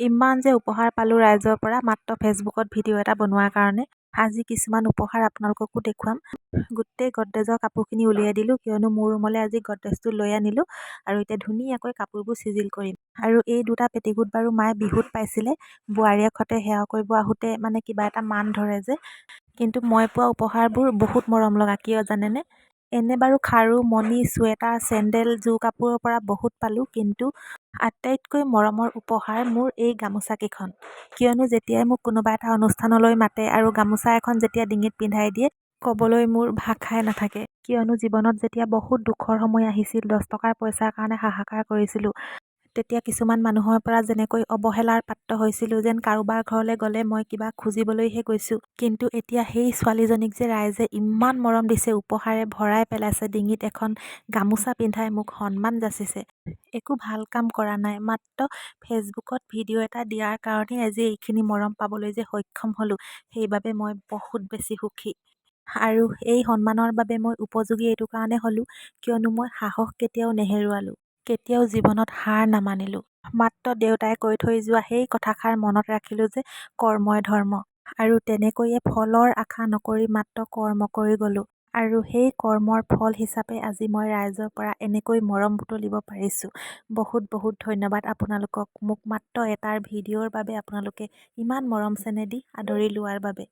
ইমান যে উপহাৰ পালোঁ ৰাইজৰ পৰা মাত্ৰ ফেচবুকত ভিডিঅ' এটা বনোৱাৰ কাৰণে। আজি কিছুমান উপহাৰ আপোনালোককো দেখুৱাম। গোটেই গডৰেজৰ কাপোৰখিনি উলিয়াই দিলোঁ, কিয়নো মোৰ ৰুমলৈ আজি গডৰেজটো লৈ আনিলোঁ আৰু এতিয়া ধুনীয়াকৈ কাপোৰবোৰ চিজিল কৰিম। আৰু এই দুটা পেটিকোট বাৰু মায়ে বিহুত পাইছিলে, বোৱাৰীয়েকহঁতে সেৱা কৰিব আহোঁতে মানে কিবা এটা মান ধৰে যে। কিন্তু মই পোৱা উপহাৰবোৰ বহুত মৰম লগা, কিয় জানেনে? এনে বাৰু খাৰু, মণি, চুৱেটাৰ, চেণ্ডেল, যোৰ কাপোৰৰ পৰা বহুত পালোঁ, কিন্তু আটাইতকৈ মৰমৰ উপহাৰ মোৰ এই গামোচাকেইখন। কিয়নো যেতিয়াই মোক কোনোবা এটা অনুষ্ঠানলৈ মাতে আৰু গামোচা এখন যেতিয়া ডিঙিত পিন্ধাই দিয়ে, ক'বলৈ মোৰ ভাষাই নাথাকে। কিয়নো জীৱনত যেতিয়া বহুত দুখৰ সময় আহিছিল, 10 টকাৰ পইচাৰ কাৰণে হাহাকাৰ কৰিছিলোঁ, তেতিয়া কিছুমান মানুহৰ পৰা যেনেকৈ অৱহেলাৰ পাত্ৰ হৈছিলোঁ, যেন কাৰোবাৰ ঘৰলৈ গ'লে মই কিবা খুজিবলৈহে গৈছোঁ। কিন্তু এতিয়া সেই ছোৱালীজনীক যে ৰাইজে ইমান মৰম দিছে, উপহাৰে ভৰাই পেলাইছে, ডিঙিত এখন গামোচা পিন্ধাই মোক সন্মান যাচিছে। একো ভাল কাম কৰা নাই, মাত্ৰ ফেচবুকত ভিডিঅ' এটা দিয়াৰ কাৰণে আজি এইখিনি মৰম পাবলৈ যে সক্ষম হ'লোঁ, সেইবাবে মই বহুত বেছি সুখী। আৰু এই সন্মানৰ বাবে মই উপযোগী এইটো কাৰণে হ'লোঁ, কিয়নো মই সাহস কেতিয়াও নেহেৰুৱালোঁ, কেতিয়াও জীৱনত হাৰ নামানিলোঁ। মাত্ৰ দেউতাই কৈ থৈ যোৱা সেই কথাষাৰ মনত ৰাখিলোঁ যে কৰ্মই ধৰ্ম। আৰু তেনেকৈয়ে ফলৰ আশা নকৰি মাত্ৰ কৰ্ম কৰি গ'লোঁ। আৰু সেই কৰ্মৰ ফল হিচাপে আজি মই ৰাইজৰ পৰা এনেকৈ মৰম বুটলিব পাৰিছোঁ। বহুত বহুত ধন্যবাদ আপোনালোকক, মোক মাত্ৰ এটাৰ ভিডিঅ'ৰ বাবে আপোনালোকে ইমান মৰম চেনেহ দি আদৰি লোৱাৰ বাবে।